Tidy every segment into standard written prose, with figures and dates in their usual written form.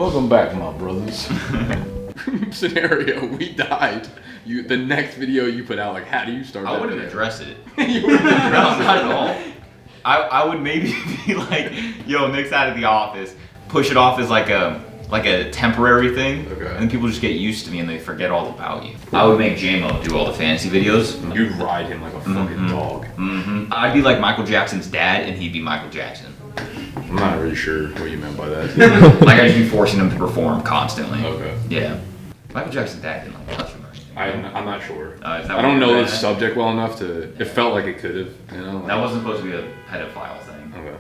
Welcome back, my brothers. Scenario, we died. The next video you put out, like, how do you start that? I wouldn't address it. You wouldn't address No, not at all. I would maybe be like, yo, Nick's out of the office. Push it off as like a temporary thing. Okay. And then people just get used to me and they forget all about you. I would make J-Mo do all the fantasy videos. You'd ride him like a fucking dog. I'd be like Michael Jackson's dad and he'd be Michael Jackson. I'm not really sure what you meant by that. Like I'd be forcing him to perform constantly. Okay. Yeah. Michael Jackson's dad didn't like touch him or anything. I'm not sure. Is that I don't know the the subject well enough to. It felt like it could have. You know. Like, That wasn't supposed to be a pedophile thing. Okay.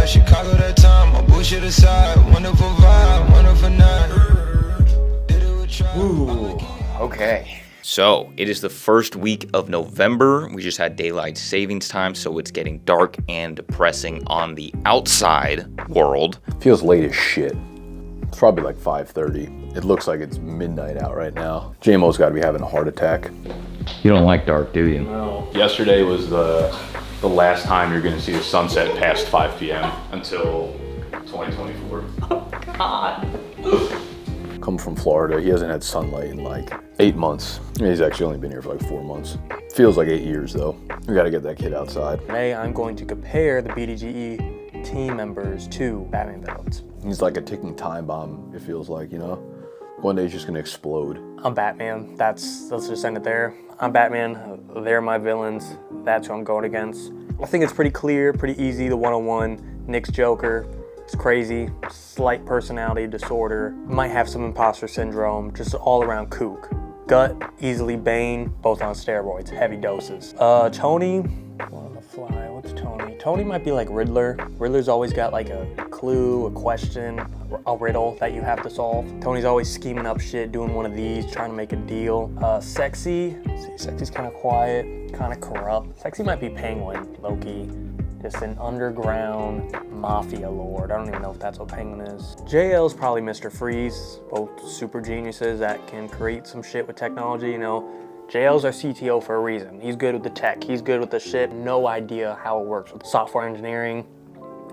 Chicago that time, I push it aside. Wonderful vibe, wonderful night. Ooh, okay. So, it is the first week of November. We just had daylight savings time, so it's getting dark and depressing on the outside world. Feels late as shit. It's probably like 5:30. It looks like it's midnight out right now. JMO's got to be having a heart attack. You don't like dark, do you? No. Yesterday was the last time you're going to see the sunset past 5 p.m. until 2024. Oh, God. Come from Florida, he hasn't had sunlight in like 8 months. He's actually only been here for like 4 months. Feels like 8 years though. We got to get that kid outside. Today I'm going to compare the BDGE team members to Batman villains. He's like a ticking time bomb, it feels like, you know? One day he's just gonna explode. I'm Batman. Let's just end it there. I'm Batman. They're my villains. That's who I'm going against. I think it's pretty clear, pretty easy. The one-on-one. Nick's Joker. It's crazy. Slight personality disorder. Might have some imposter syndrome. Just all around kook. Gut, easily Bane. Both on steroids. Heavy doses. Tony. On the fly. What's Tony? Tony might be like Riddler. Riddler's always got like a clue, a question, a riddle that you have to solve. Tony's always scheming up shit, doing one of these, trying to make a deal. Sexy. See, Sexy's kind of quiet, kind of corrupt. Sexy might be Penguin, low-key. Just an underground mafia lord. I don't even know if that's what Penguin is. JL's probably Mr. Freeze. Both super geniuses that can create some shit with technology, you know. JL's our CTO for a reason. He's good with the tech. He's good with the shit. No idea how it works with software engineering.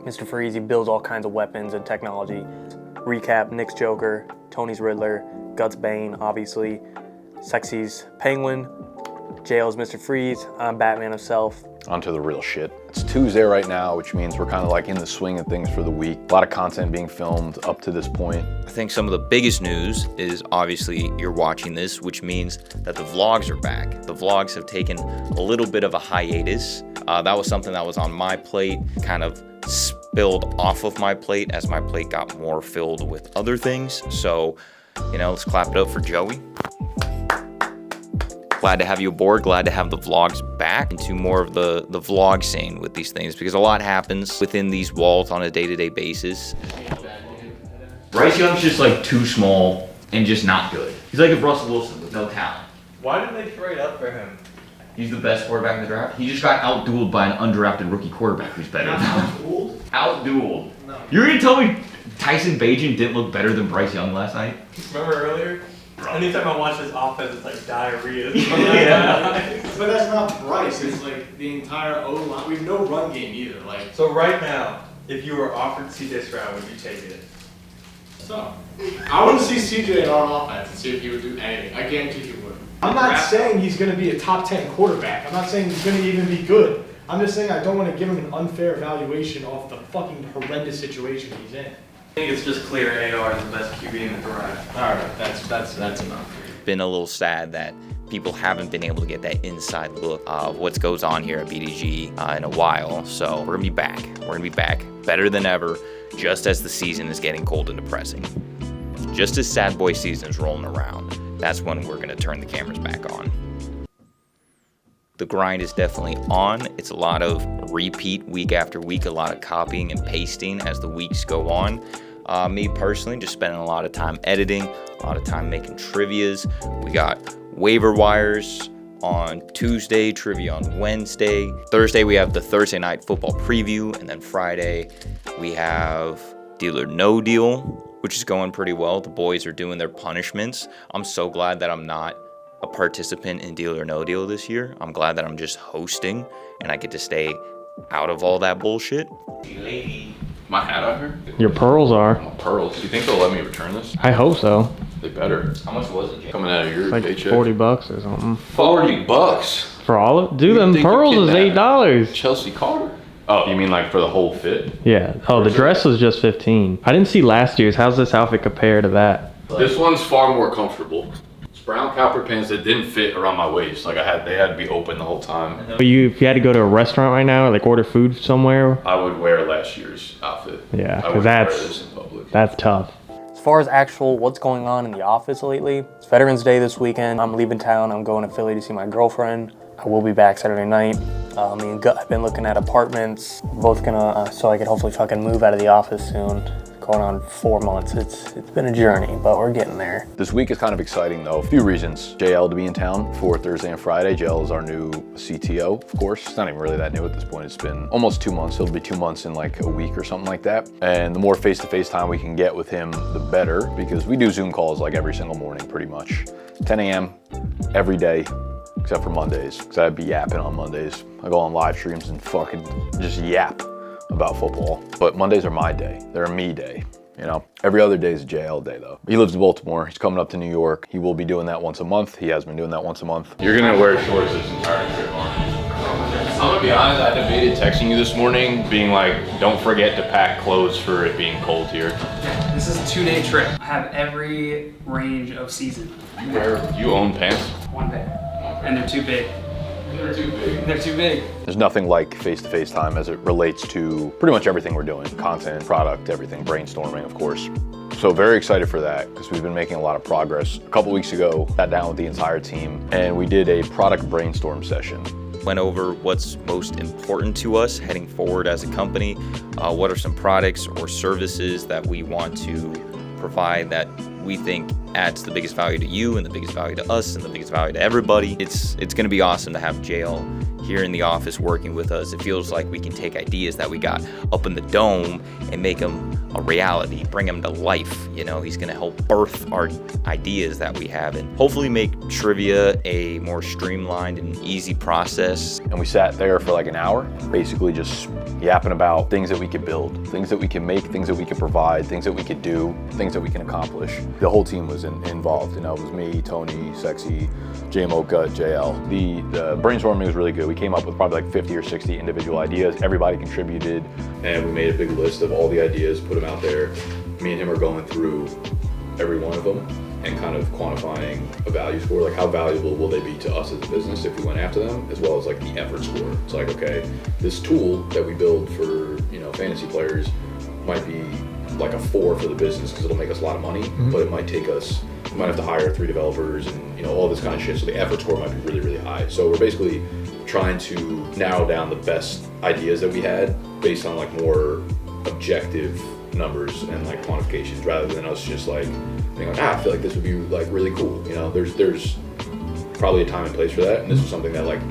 Mr. Freeze, he builds all kinds of weapons and technology. Recap, Nick's Joker, Tony's Riddler, Gut's Bane, obviously. Sexy's Penguin, JL's Mr. Freeze, I'm Batman himself. Onto the real shit. It's Tuesday right now, which means we're kind of like in the swing of things for the week. A lot of content being filmed up to this point. I think some of the biggest news is obviously you're watching this, which means that the vlogs are back. The vlogs have taken a little bit of a hiatus. That was something that was on my plate, kind of spilled off of my plate as my plate got more filled with other things. So, you know, let's clap it up for Joey. Glad to have you aboard, glad to have the vlogs back into more of the vlog scene with these things because a lot happens within these walls on a day-to-day basis. Bryce Young's just like too small and just not good. He's like a Russell Wilson with no talent. Why didn't they trade up for him? He's the best quarterback in the draft. He just got outdueled by an undrafted rookie quarterback who's better than him. Outdueled? Outdueled. No. You're gonna tell me Tyson Bagent didn't look better than Bryce Young last night? Remember earlier? Anytime I watch this offense, it's like diarrhea. Yeah. But that's not Bryce. It's like the entire O-line. We have no run game either. Like So right now, if you were offered CJ Stroud, would you take it? so, I want to see CJ in our offense and see if he would do anything. I guarantee he would. I'm not saying he's going to be a top 10 quarterback. I'm not saying he's going to even be good. I'm just saying I don't want to give him an unfair evaluation off the fucking horrendous situation he's in. I think it's just clear AR is the best QB in the draft. All right, that's enough. Been a little sad that people haven't been able to get that inside look of what goes on here at BDGE in a while. So we're gonna be back. We're gonna be back better than ever, just as the season is getting cold and depressing. Just as sad boy season is rolling around, that's when we're gonna turn the cameras back on. The grind is definitely on. It's a lot of repeat week after week, a lot of copying and pasting as the weeks go on. Me personally, just spending a lot of time editing, a lot of time making trivias. We got waiver wires, on Tuesday, trivia on Wednesday. Thursday, we have the Thursday night football preview. And then Friday, we have Deal or No Deal, which is going pretty well. The boys are doing their punishments. I'm so glad that I'm not a participant in Deal or No Deal this year. I'm glad that I'm just hosting and I get to stay out of all that bullshit. My hat out here? Your pearls are. My pearls. Do you think they'll let me return this? I hope so. They better. How much was it, Jay? Coming out of your Like paycheck? $40 or something. $40 For all of dude, You them think you pearls is kidnapped $8. Chelsea Carter. Oh, you mean like for the whole fit? Yeah. Oh, the dress was just 15. I didn't see last year's. How's this outfit compare to that? This one's far more comfortable. It's brown copper pants that didn't fit around my waist. Like they had to be open the whole time. But if you had to go to a restaurant right now, or like order food somewhere, I would wear last year's outfit. Yeah, I 'cause wouldn't that's- wear this in public. that's tough. As far as actual what's going on in the office lately, it's Veterans Day this weekend. I'm leaving town. I'm going to Philly to see my girlfriend. I will be back Saturday night. Me and Gut have been looking at apartments. Both gonna, so I could hopefully fucking move out of the office soon. Going on 4 months. It's been a journey, but we're getting there. This week is kind of exciting though. A few reasons. JL to be in town for Thursday and Friday. JL is our new CTO, of course. It's not even really that new at this point. It's been almost 2 months. It'll be 2 months in like a week or something like that. And the more face-to-face time we can get with him, the better, because we do Zoom calls like every single morning, pretty much. 10 a.m. every day, except for Mondays, because I'd be yapping on Mondays. I go on live streams and fucking just yap about football. But Mondays are my day. They're a me day. You know, every other day is a JL day though. He lives in Baltimore. He's coming up to New York. He will be doing that once a month. He has been doing that once a month. You're gonna wear shorts this entire trip, aren't you? I'm gonna be honest, I debated texting you this morning, being like, don't forget to pack clothes for it being cold here. This is a 2-day trip. I have every range of season. You own pants? One day. And they're too big. They're too big. They're too big. There's nothing like face-to-face time as it relates to pretty much everything we're doing. Content, product, everything, brainstorming, of course. So very excited for that because we've been making a lot of progress. A couple weeks ago, sat down with the entire team and we did a product brainstorm session. Went over what's most important to us heading forward as a company. What are some products or services that we want to provide that we think adds the biggest value to you and the biggest value to us and the biggest value to everybody. It's going to be awesome to have JL here in the office working with us. It feels like we can take ideas that we got up in the dome and make them a reality, bring them to life. You know, he's going to help birth our ideas that we have and hopefully make trivia a more streamlined and easy process. And we sat there for like an hour, basically just yapping about things that we could build, things that we can make, things that we could provide, things that we could do, things that we can accomplish. The whole team was involved. You know, it was me, Tony, Sexy, JMO, Gut, JL. The brainstorming was really good. We came up with probably like 50 or 60 individual ideas. Everybody contributed. And we made a big list of all the ideas, put them out there. Me and him are going through every one of them and kind of quantifying a value score, like how valuable will they be to us as a business if we went after them, as well as like the effort score. It's like, okay, this tool that we build for, you know, fantasy players might be like a 4 for the business because it'll make us a lot of money, but it might take us, we might have to hire 3 developers and, you know, all this kind of shit. So the effort score might be really, really high. So we're basically trying to narrow down the best ideas that we had based on like more objective numbers and like quantifications rather than us just like being like, I feel like this would be like really cool. You know, there's probably a time and place for that. And this was something that like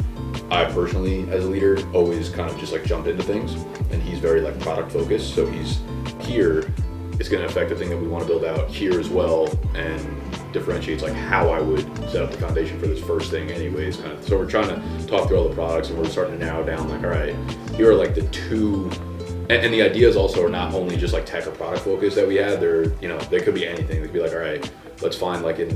I personally as a leader always kind of just like jumped into things, and he's very like product focused. So he's here, it's going to affect the thing that we want to build out here as well, and differentiates like how I would set up the foundation for this first thing anyways. Kind of. So we're trying to talk through all the products, and we're starting to narrow down like, all right, here are like the 2. And the ideas also are not only just like tech or product focus that we had. They're, you know, they could be anything. They could be like, all right, let's find like a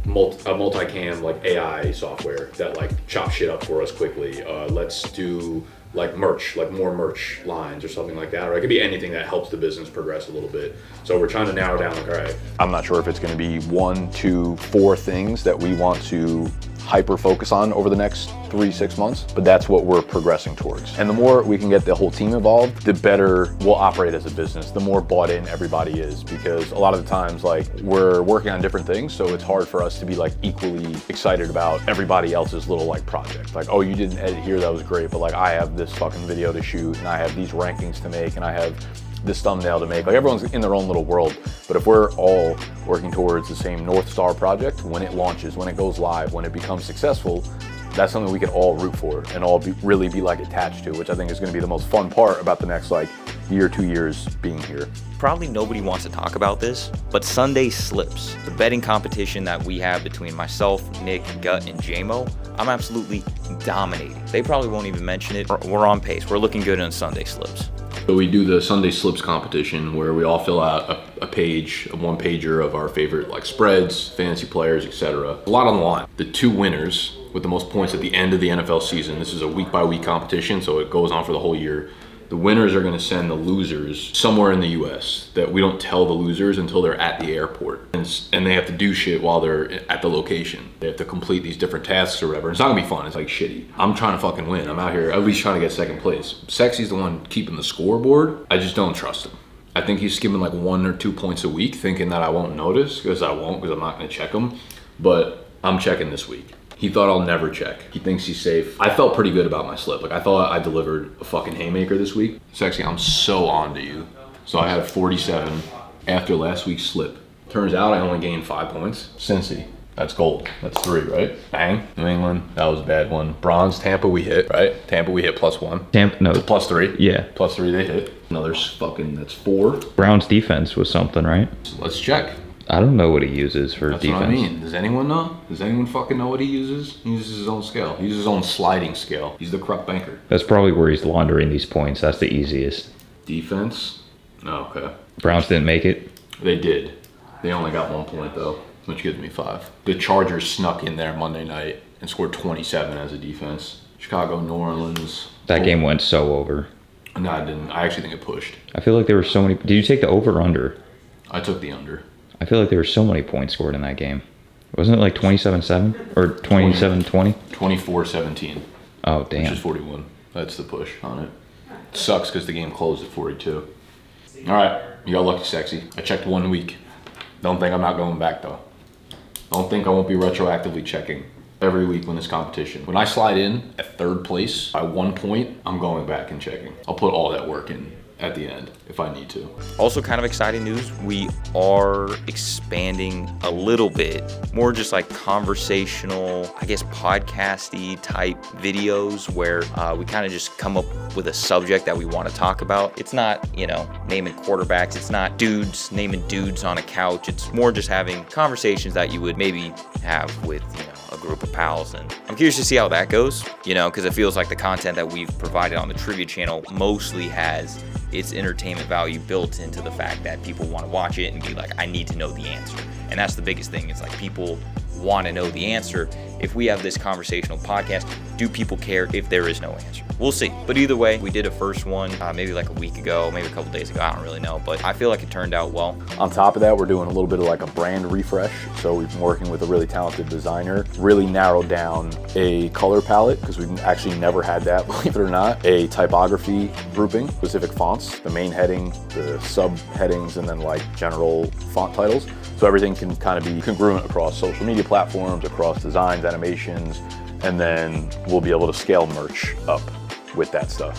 multicam like AI software that like chops shit up for us quickly. Let's do like merch, like more merch lines or something like that. Or it could be anything that helps the business progress a little bit. So we're trying to narrow down like, all right. I'm not sure if it's going to be 1, 2, 4 things that we want to hyper focus on over the next 3-6 months, but that's what we're progressing towards. And the more we can get the whole team involved, the better we'll operate as a business, the more bought in everybody is, because a lot of the times like we're working on different things, so it's hard for us to be like equally excited about everybody else's little like project. Like, oh, you did an edit here, that was great, but like I have this fucking video to shoot and I have these rankings to make and I have this thumbnail to make. Like everyone's in their own little world, but if we're all working towards the same North Star project, when it launches, when it goes live, when it becomes successful, that's something we can all root for and all really be like attached to, which I think is going to be the most fun part about the next like year, 2 years being here. Probably nobody wants to talk about this, but Sunday Slips, the betting competition that we have between myself, Nick, Gut, and JMO, I'm absolutely dominating. They probably won't even mention it. We're on pace. We're looking good on Sunday Slips. So we do the Sunday Slips competition where we all fill out a page, a one-pager of our favorite like spreads, fantasy players, etc. A lot on the line. The 2 winners with the most points at the end of the NFL season. This is a week-by-week competition, so it goes on for the whole year. The winners are going to send the losers somewhere in the U.S. that we don't tell the losers until they're at the airport. And they have to do shit while they're at the location. They have to complete these different tasks or whatever. It's not going to be fun. It's like shitty. I'm trying to fucking win. I'm out here at least trying to get second place. Sexy's the one keeping the scoreboard. I just don't trust him. I think he's skimming like 1 or 2 points a week thinking that I won't notice, because I won't, because I'm not going to check him. But I'm checking this week. He thought I'll never check. He thinks he's safe. I felt pretty good about my slip. Like I thought I delivered a fucking haymaker this week. Sexy, I'm so on to you. So I had 47 after last week's slip. Turns out I only gained 5 points. Cincy, that's gold. That's 3, right? Bang, New England, that was a bad one. Bronze, Tampa we hit, right? Tampa we hit +1. Tampa, no. +3. Yeah. +3 they hit. Another fucking, that's 4. Brown's defense was something, right? So let's check. I don't know what he uses for That's defense. what I mean. Does anyone know? Does anyone fucking know what he uses? He uses his own scale. He uses his own sliding scale. He's the corrupt banker. That's probably where he's laundering these points. That's the easiest. Defense? Oh, okay. Browns didn't make it. They did. They only got 1 point though, which gives me 5. The Chargers snuck in there Monday night and scored 27 as a defense. Chicago, New Orleans. That game went so over. No, I didn't. I actually think it pushed. I feel like there were so many. Did you take the over or under? I took the under. I feel like there were so many points scored in that game. Wasn't it like 27-7 or 27-20? 24-17. Oh, damn. Which is 41. That's the push on it. Sucks because the game closed at 42. All right, you got lucky, Sexy. I checked 1 week. Don't think I'm not going back though. Don't think I won't be retroactively checking every week when this competition. When I slide in at 3rd place by 1 point, I'm going back and checking. I'll put all that work in at the end if I need to. Also kind of exciting news, we are expanding a little bit, more just like conversational, I guess podcasty type videos where we kind of just come up with a subject that we want to talk about. It's not, naming quarterbacks, it's not dudes naming dudes on a couch. It's more just having conversations that you would maybe have with, a group of pals. And I'm curious to see how that goes, because it feels like the content that we've provided on the trivia channel mostly has its entertainment value built into the fact that people want to watch it and be like, I need to know the answer. And that's the biggest thing. It's like people want to know the answer. If we have this conversational podcast, do people care if there is no answer? We'll see. But either way, we did a first one maybe like a week ago, maybe a couple days ago. I don't really know, but I feel like it turned out well. On top of that, we're doing a little bit of like a brand refresh. So we've been working with a really talented designer, really narrowed down a color palette, because we've actually never had that, believe it or not, a typography grouping, specific fonts, the main heading, the sub headings, and then like general font titles. So everything can kind of be congruent across social media platforms, across designs, animations, and then we'll be able to scale merch up with that stuff,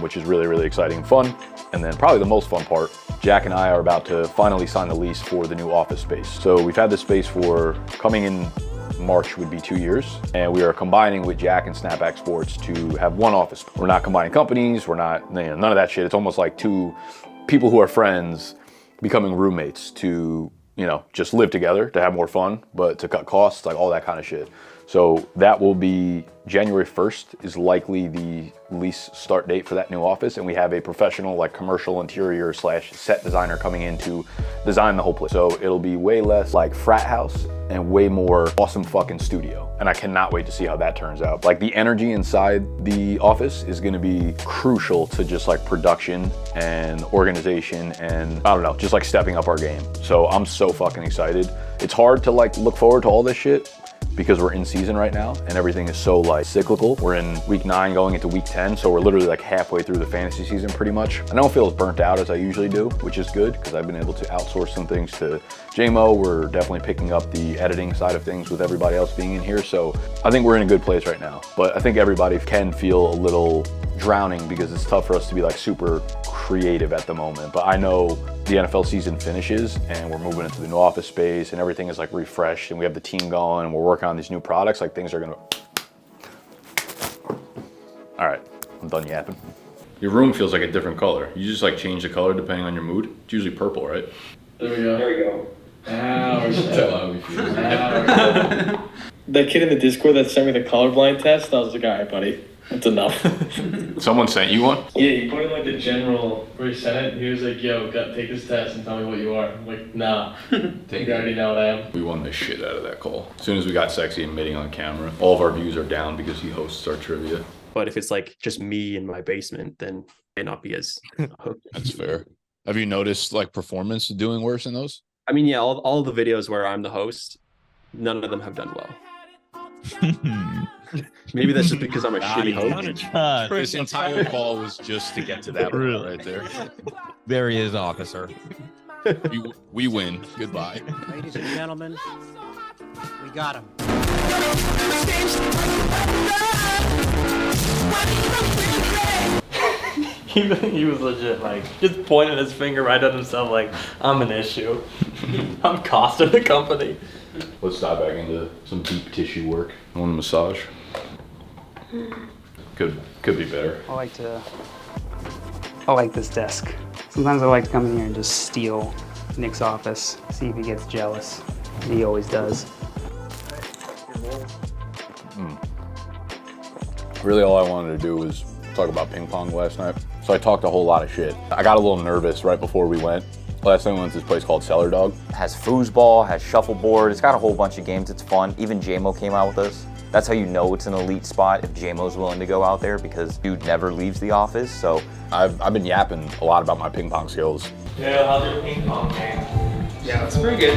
which is really, really exciting and fun. And then probably the most fun part, Jack and I are about to finally sign the lease for the new office space. So we've had this space for, coming in March would be 2 years, and we are combining with Jack and Snapback Sports to have one office. We're not combining companies, we're not, none of that shit. It's almost like two people who are friends becoming roommates to, just live together, to have more fun, but to cut costs, like all that kind of shit. So that will be January 1st is likely the lease start date for that new office, and we have a professional like commercial interior / set designer coming in to design the whole place. So it'll be way less like frat house and way more awesome fucking studio. And I cannot wait to see how that turns out. Like the energy inside the office is gonna be crucial to just like production and organization and I don't know, just like stepping up our game. So I'm so fucking excited. It's hard to like look forward to all this shit because we're in season right now and everything is so like cyclical. We're in week 9 going into week 10, so we're literally like halfway through the fantasy season pretty much. I don't feel as burnt out as I usually do, which is good because I've been able to outsource some things to JMO, we're definitely picking up the editing side of things with everybody else being in here. So I think we're in a good place right now. But I think everybody can feel a little drowning because it's tough for us to be like super creative at the moment. But I know the NFL season finishes and we're moving into the new office space and everything is like refreshed and we have the team going and we're working on these new products. Like things are gonna. All right, I'm done yapping. Your room feels like a different color. You just like change the color depending on your mood. It's usually purple, right? There we go. There we go. Now we're Tell how we feel. That kid in the Discord that sent me the colorblind test, I was like, all right, buddy, that's enough. Someone sent you one? Yeah, he put in like the general where he sent it. He was like, yo, take this test and tell me what you are. I'm like, nah, you already know what I am. We won the shit out of that call. As soon as we got sexy admitting on camera, all of our views are down because he hosts our trivia. But if it's like just me in my basement, then it may not be as hooked. That's fair. Have you noticed like performance doing worse in those? I mean, yeah, all the videos where I'm the host, none of them have done well. Maybe that's just because I'm a shitty host. This entire call was just to get to that point right there. There he is, officer. We win. Goodbye. Ladies and gentlemen, we got him. He was legit like just pointing his finger right at himself like, I'm an issue. I'm costing the company. Let's dive back into some deep tissue work. I want a massage. Could be better. I like this desk. Sometimes I like to come in here and just steal Nick's office, see if he gets jealous. He always does. Really all I wanted to do was talk about ping pong last night. So I talked a whole lot of shit. I got a little nervous right before we went. Last time we went to this place called Cellar Dog. Has foosball, has shuffleboard. It's got a whole bunch of games. It's fun. Even JMO came out with us. That's how you know it's an elite spot if JMO's willing to go out there because dude never leaves the office. So I've been yapping a lot about my ping pong skills. Yeah, how's your ping pong game? Yeah, it's pretty good.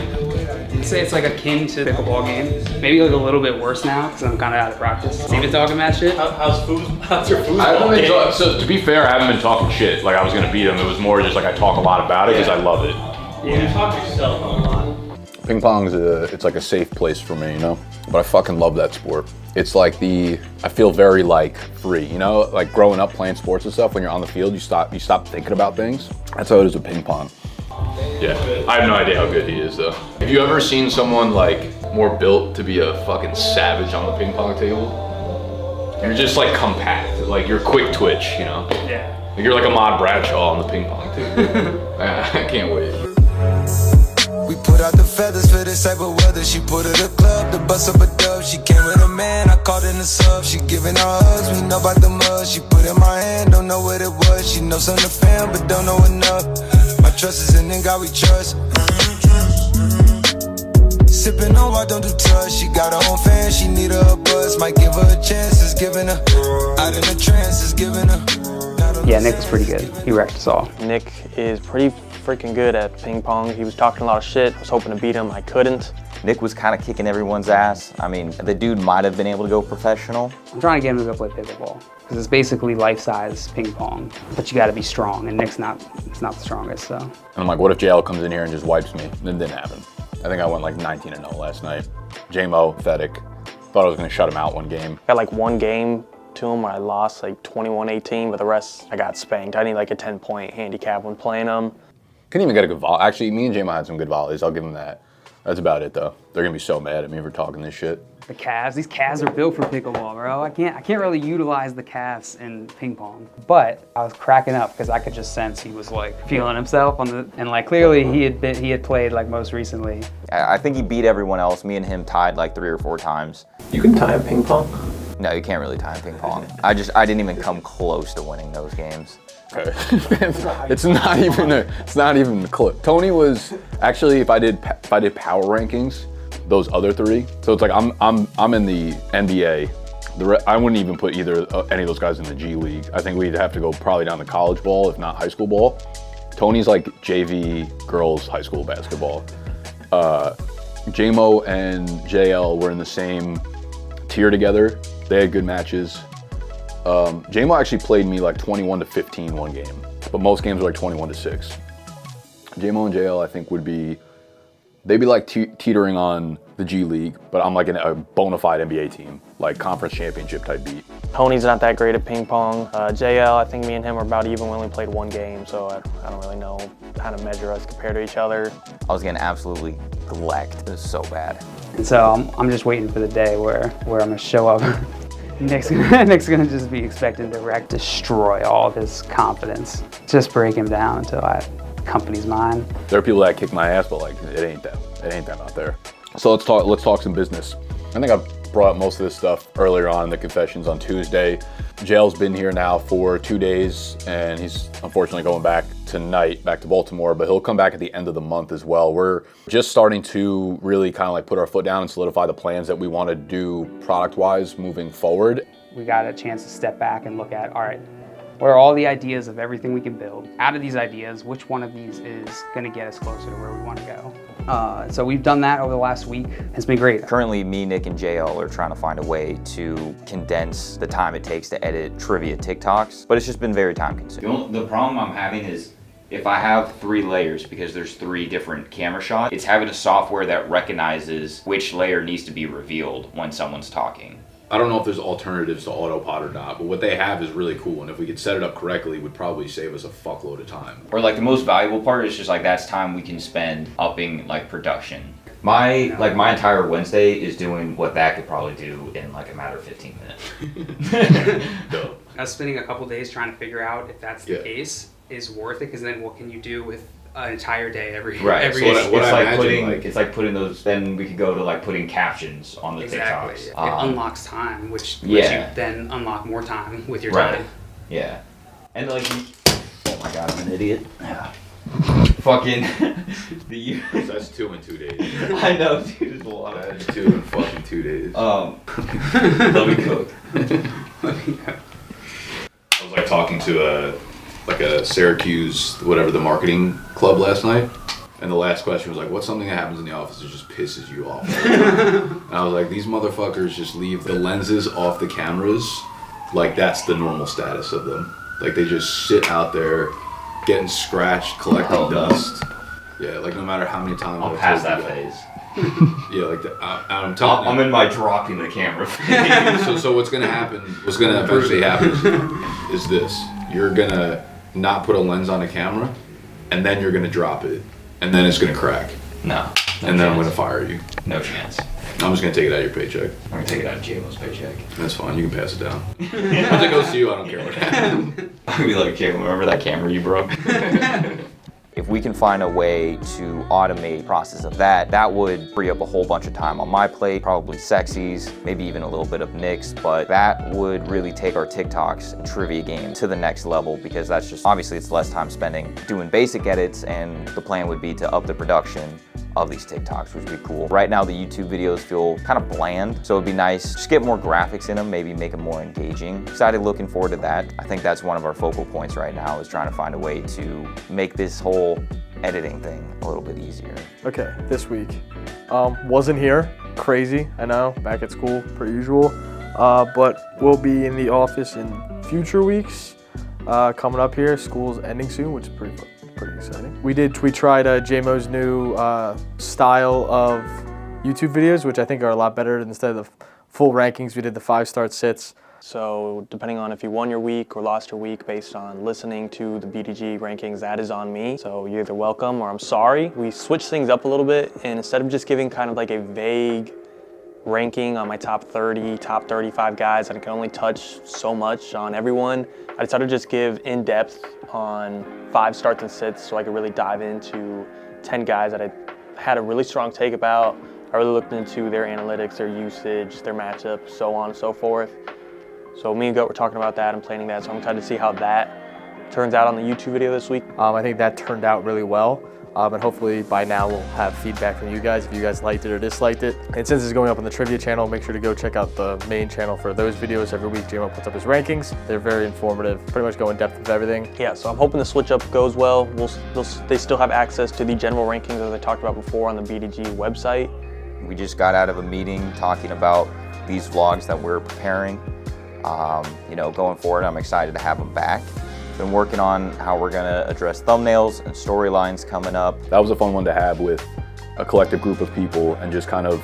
I'd say it's like akin to pickleball game. Maybe like a little bit worse now because I'm kind of out of practice. See me talking that shit? How's your foosball game? So to be fair, I haven't been talking shit like I was gonna beat him. It was more just like I talk a lot about it because I love it. Yeah, you talk yourself a lot. Ping pong's it's like a safe place for me, you know? But I fucking love that sport. It's like I feel very like free, you know? Like growing up playing sports and stuff, when you're on the field, you stop thinking about things. That's how it is with ping pong. Yeah, I have no idea how good he is though. Have you ever seen someone like more built to be a fucking savage on the ping pong table? You're just like compact, like you're quick twitch, you know? Yeah. Like you're like a Ahmad Bradshaw on the ping pong table. I can't wait. We put out the feathers for this type of weather. She put her the club to bust up a dub. She came with a man, I called in the sub. She giving her hugs, we know about the mud. She put in my hand, don't know what it was. She knows something to fam, but don't know enough. My trust is in God we trust. Sipping on why don't do touch. She got her own fan, she need her a buzz. Might give her a chance, it's giving her. Out in the trance, it's giving her. Yeah, Nick was pretty good. He wrecked us all. Nick is pretty freaking good at ping pong. He was talking a lot of shit. I was hoping to beat him. I couldn't. Nick was kind of kicking everyone's ass. I mean, the dude might have been able to go professional. I'm trying to get him to go play pickleball because it's basically life-size ping pong, but you got to be strong, and Nick's not the strongest. So. And I'm like, what if JL comes in here and just wipes me? And it didn't happen. I think I went like 19-0 last night. JMO, pathetic. Thought I was gonna shut him out one game. Got like one game to him where I lost like 21-18, but the rest I got spanked. I need like a 10-point handicap when playing them. Couldn't even get a good volley. Actually, me and JMO had some good volleys. I'll give him that. That's about it though. They're gonna be so mad at me for talking this shit. The calves, these calves are built for pickleball, bro. I can't really utilize the calves in ping pong. But I was cracking up because I could just sense he was like feeling himself and like clearly he had played like most recently. I think he beat everyone else. Me and him tied like 3 or 4 times. You can tie a ping pong? No, you can't really tie a ping pong. I didn't even come close to winning those games. Okay. it's not even close. Tony was actually if I did power rankings, those other 3. So it's like I'm in the NBA. I wouldn't even put any of those guys in the G League. I think we'd have to go probably down to college ball, if not high school ball. Tony's like JV girls high school basketball. JMO and JL were in the same tier together. They had good matches. JMO actually played me like 21-15 one game, but most games were like 21-6. JMO and JL I think would be They'd be like teetering on the G League, but I'm like a bona fide NBA team, like conference championship type beat. Tony's not that great at ping pong. JL, I think me and him are about even. We only played one game, so I don't really know how to measure us compared to each other. I was getting absolutely glacked. It was so bad. And so I'm just waiting for the day where I'm gonna show up. Nick's gonna just be expecting to destroy all of his confidence. Just break him down until company's mine. There are people that kick my ass, but like it ain't them out there. So let's talk some business. I think I brought up most of this stuff earlier on in the confessions on Tuesday. JL's been here now for 2 days, and he's unfortunately going back tonight, back to Baltimore, but he'll come back at the end of the month as well. We're just starting to really kind of like put our foot down and solidify the plans that we want to do product-wise moving forward. We got a chance to step back and look at, all right, what are all the ideas of everything we can build? Out of these ideas, which one of these is gonna get us closer to where we wanna go? So we've done that over the last week. It's been great. Currently, me, Nick, and JL are trying to find a way to condense the time it takes to edit trivia TikToks, but it's just been very time consuming. The problem I'm having is if I have 3 layers, because there's 3 different camera shots, it's having a software that recognizes which layer needs to be revealed when someone's talking. I don't know if there's alternatives to Autopod or not, but what they have is really cool, and if we could set it up correctly, it would probably save us a fuckload of time. Or like the most valuable part is just like that's time we can spend upping like production. My entire Wednesday is doing what that could probably do in like a matter of 15 minutes. Dope. Us spending a couple days trying to figure out if that's the case is worth it, because then what can you do with an entire day every it's like putting those. Then we could go to like putting captions on the TikToks. It unlocks time, which you then unlock more time with your time. Yeah, and like, oh my god, I'm an idiot. Fucking That's 2 in 2 days. I know, dude. It's a lot. That is 2 in fucking 2 days. Let me cook. I was like talking to a Syracuse, whatever, the marketing club last night, and the last question was like, what's something that happens in the office that just pisses you off? And I was like, these motherfuckers just leave the lenses off the cameras like that's the normal status of them. Like they just sit out there getting scratched, collecting dust. Yeah, like no matter how many times I'll pass that phase. Yeah, like I'm telling you. I'm in my dropping the camera phase. So what's gonna eventually happen is this. You're gonna not put a lens on a camera, and then you're gonna drop it, and then it's gonna crack. No and then I'm gonna fire you. No chance. I'm just gonna take it out of your paycheck. I'm gonna take it out of J-Lo's paycheck. That's fine, you can pass it down. Once it goes to you, I don't care what happens. I'll be like, J-Lo, remember that camera you broke? If we can find a way to automate the process of that, that would free up a whole bunch of time on my plate, probably Sexy's, maybe even a little bit of Nick's, but that would really take our TikToks and trivia game to the next level, because that's just, obviously it's less time spending doing basic edits, and the plan would be to up the production of these TikToks, which would be cool. Right now the YouTube videos feel kind of bland, so it'd be nice just get more graphics in them, maybe make them more engaging. Excited, looking forward to that. I think that's one of our focal points right now, is trying to find a way to make this whole editing thing a little bit easier. Okay, this week. Wasn't here, crazy, I know, back at school per usual, but we'll be in the office in future weeks. Coming up here, school's ending soon, which is pretty exciting. We tried JMO's new style of YouTube videos, which I think are a lot better. Instead of the full rankings, we did the 5-star sits. So depending on if you won your week or lost your week based on listening to the BDGE rankings, that is on me. So you're either welcome or I'm sorry. We switched things up a little bit, and instead of just giving kind of like a vague ranking on my top 30, top 35 guys, and I can only touch so much on everyone, I decided to just give in-depth on 5 starts and sits, so I could really dive into 10 guys that I had a really strong take about. I really looked into their analytics, their usage, their matchups, so on and so forth. So me and Goat were talking about that and planning that, so I'm excited to see how that turns out on the YouTube video this week. I think that turned out really well, and hopefully by now we'll have feedback from you guys if you guys liked it or disliked it. And since it's going up on the trivia channel, make sure to go check out the main channel for those videos. Every week JMO puts up his rankings. They're very informative, pretty much go in depth with everything. Yeah, so I'm hoping the switch up goes well. They still have access to the general rankings as I talked about before on the BDGE website. We just got out of a meeting talking about these vlogs that we're preparing. Going forward, I'm excited to have them back. Been working on how we're gonna address thumbnails and storylines coming up. That was a fun one to have with a collective group of people and just kind of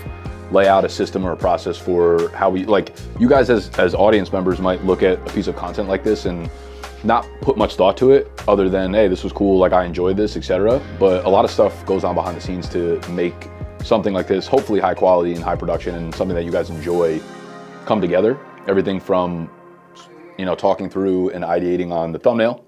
lay out a system or a process for how we, like, you guys as audience members might look at a piece of content like this and not put much thought to it other than, hey, this was cool, like I enjoyed this, etc. But a lot of stuff goes on behind the scenes to make something like this, hopefully high quality and high production and something that you guys enjoy, come together. Everything from, you know, talking through and ideating on the thumbnail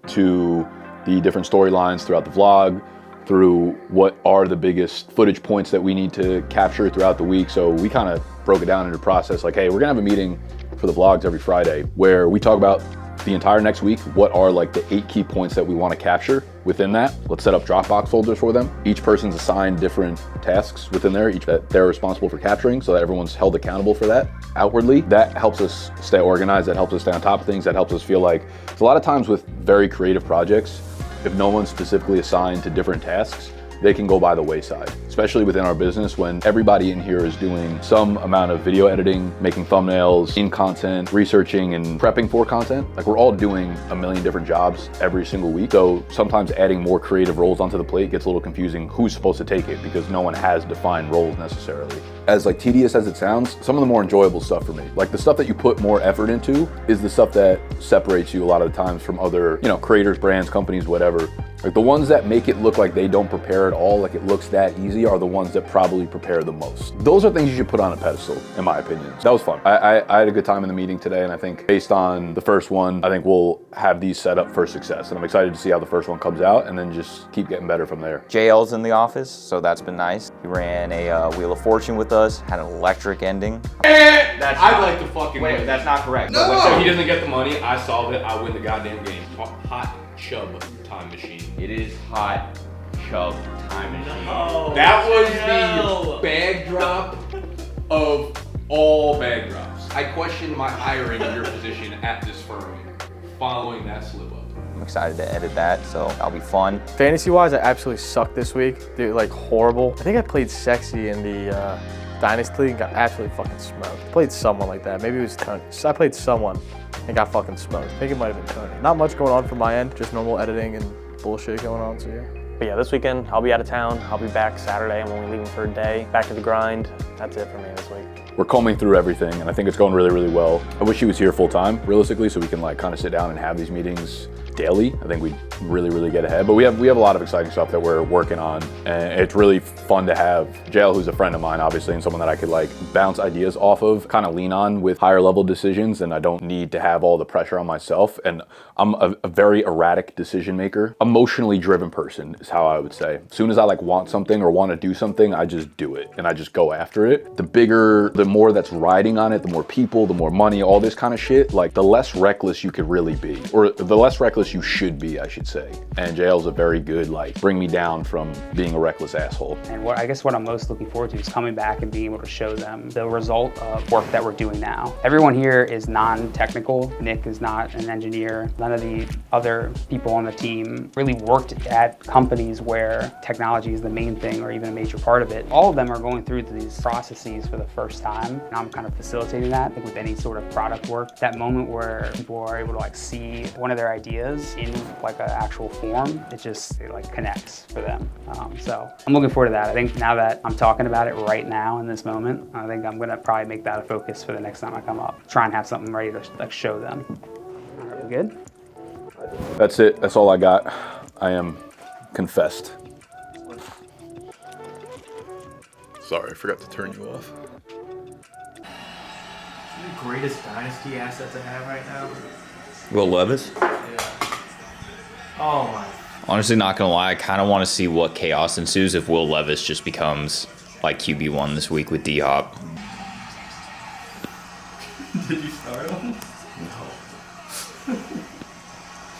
to the different storylines throughout the vlog, through what are the biggest footage points that we need to capture throughout the week. So we kind of broke it down into a process like, hey, we're gonna have a meeting for the vlogs every Friday where we talk about the entire next week, what are like the 8 key points that we want to capture within that. Let's set up Dropbox folders for them. Each person's assigned different tasks within there, each that they're responsible for capturing, so that everyone's held accountable for that outwardly. That helps us stay organized, that helps us stay on top of things, that helps us feel like, a lot of times with very creative projects, if no one's specifically assigned to different tasks, they can go by the wayside, especially within our business when everybody in here is doing some amount of video editing, making thumbnails, in content, researching and prepping for content. Like, we're all doing a million different jobs every single week. So sometimes adding more creative roles onto the plate gets a little confusing who's supposed to take it because no one has defined roles necessarily. As like tedious as it sounds, some of the more enjoyable stuff for me, like the stuff that you put more effort into is the stuff that separates you a lot of the times from other, you know, creators, brands, companies, whatever. Like the ones that make it look like they don't prepare at all, like it looks that easy, are the ones that probably prepare the most. Those are things you should put on a pedestal, in my opinion. So that was fun. I had a good time in the meeting today, and I think based on the first one, I think we'll have these set up for success. And I'm excited to see how the first one comes out and then just keep getting better from there. JL's in the office, so that's been nice. He ran a Wheel of Fortune with us, had an electric ending. I'd like to fucking wait, win. that's not correct. No! So he doesn't get the money, I solve it, I win the goddamn game. Hot Chub time machine. It is Hot Chub time machine. No, that was the bag drop of all bag drops. I questioned my hiring in your position at this firm following that slip up. I'm excited to edit that, so that'll be fun. Fantasy-wise, I absolutely sucked this week. Dude, like horrible. I think I played sexy in the Dynasty League and got absolutely fucking smoked. I played someone like that. Maybe it was Tony. So I played someone and got fucking smoked. I think it might have been Tony. Not much going on from my end, just normal editing and bullshit going on, so yeah. But yeah, this weekend, I'll be out of town. I'll be back Saturday. I'm only leaving for a day. Back to the grind. That's it for me this week. We're combing through everything, and I think it's going really, really well. I wish he was here full time, realistically, so we can like kind of sit down and have these meetings daily. I think we'd really, really get ahead. But we have a lot of exciting stuff that we're working on, and it's really fun to have JL, who's a friend of mine, obviously, and someone that I could like bounce ideas off of, kind of lean on with higher level decisions, and I don't need to have all the pressure on myself. And I'm a very erratic decision maker, emotionally driven person is how I would say. As soon as I like want something or want to do something, I just do it and I just go after it. The more that's riding on it, the more people, the more money, all this kind of shit, like the less reckless you could really be, or the less reckless you should be, I should say. And JL's a very good, like, bring me down from being a reckless asshole. And what I'm most looking forward to is coming back and being able to show them the result of work that we're doing now. Everyone here is non-technical. Nick is not an engineer. None of the other people on the team really worked at companies where technology is the main thing or even a major part of it. All of them are going through these processes for the first time. And I'm kind of facilitating that. I think with any sort of product work, that moment where people are able to like see one of their ideas in like an actual form, it like connects for them. So I'm looking forward to that. I think now that I'm talking about it right now in this moment, I think I'm gonna probably make that a focus for the next time I come up. Try and have something ready to like show them. All right, we good? That's it. That's all I got. I am confessed. Sorry, I forgot to turn you off. The greatest dynasty assets I have right now. Will Levis? Yeah. Oh my. Honestly, not gonna lie, I kind of want to see what chaos ensues if Will Levis just becomes like QB1 this week with D-Hop. Did you start him? No.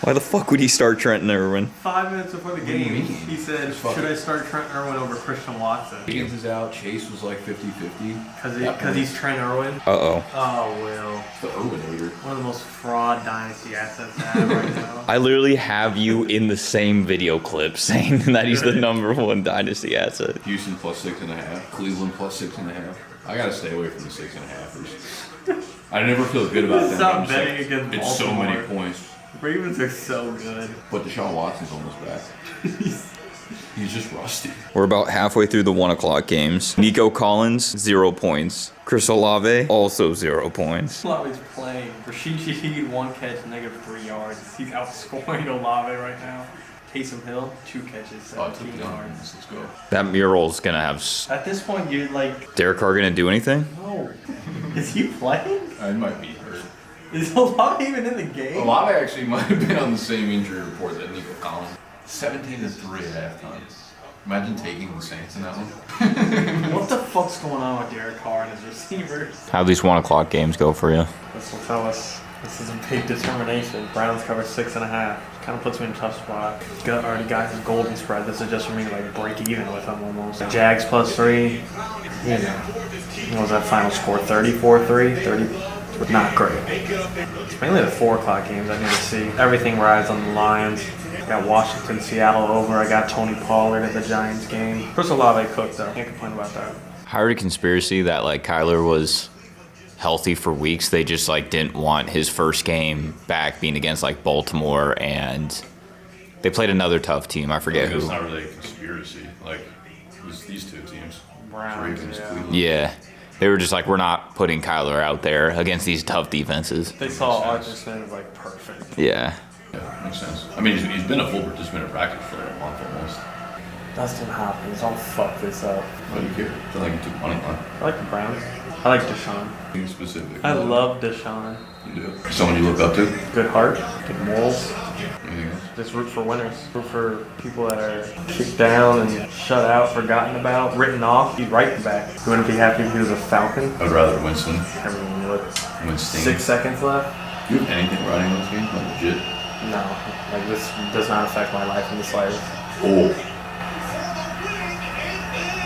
Why the fuck would he start Trenton Irwin? 5 minutes before the game, he said, should I start Trent Irwin over Christian Watson? Higgins is out, Chase was like 50-50. Because he's Trent Irwin? Uh-oh. Oh, Will. The Irwinator. One of the most fraud dynasty assets I have right now. I literally have you in the same video clip saying that he's the #1 dynasty asset. Houston plus 6.5. Cleveland plus 6.5. I gotta stay away from the 6.5ers. I never feel good about that. Stop betting against Baltimore. It's so many points. Ravens are so good. But Deshaun Watson's almost back. He's just rusty. We're about halfway through the 1 o'clock games. Nico Collins, 0 points. Chris Olave, also 0 points. Olave's playing. Rashid Shaheed, 1 catch, -3 yards. He's outscoring Olave right now. Taysom Hill, 2 catches, 17 yards. Let's go. That mural's gonna have. At this point, you're like, Derek Carr gonna do anything? no. Is he playing? I might be hurt. Is Olave even in the game? Olave actually might have been on the same injury report that Nico Collins. 17-3 at halftime. Imagine taking the Saints in that one. What the fuck's going on with Derek Carr and his receivers? How these 1 o'clock games go for you? This will tell us. This is a big determination. Browns cover 6.5. Kind of puts me in a tough spot. Already got his golden spread. This is just for me to like break even with them almost. Jags +3. You know, what was that final score? 34-3. 30. Not great. It's mainly the 4 o'clock games I need to see. Everything rides on the Lions. I got Washington, Seattle over. I got Tony Pollard at the Giants game. Chris Olave cooked though. Can't complain about that. I heard a conspiracy that like Kyler was healthy for weeks. They just like didn't want his first game back being against like Baltimore, and they played another tough team. I forget who. It's not really a conspiracy. Like, it was these 2 teams. Browns, Ravens, yeah. Cleveland. Yeah. They were just like, we're not putting Kyler out there against these tough defenses. They saw Arthur Smith as like perfect. Yeah. Yeah, makes sense. I mean, he's been a full participant in practice for like a month almost. Dustin Hopkins, don't fuck this up. What do you care? I feel like he took money on. I like the Browns. I like Deshaun. Being specific. I love Deshaun. You do. Someone you look up to? Good heart, good morals. Anything else? Just root for winners. Root for people that are kicked down and shut out, forgotten about, written off. He'd right back. You wouldn't be happy if he was a Falcon? I'd rather Winston. Everyone would. Winston. 6 seconds left. Do you have anything riding on this game? Like legit? No, like this does not affect my life in the slightest. Oh.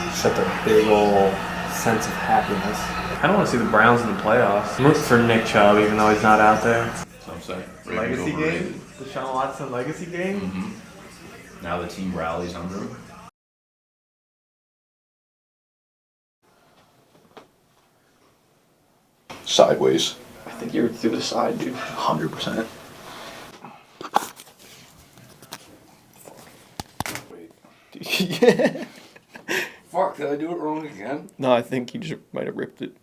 Except a big ol' sense of happiness. I don't want to see the Browns in the playoffs. I'm rooting for Nick Chubb, even though he's not out there. That's what I'm saying. Legacy game? Deshaun Watson legacy game? Mm-hmm. Now the team rallies under him. Sideways. I think you're through the side, dude. 100%. Fuck, did I do it wrong again? No, I think you just might have ripped it.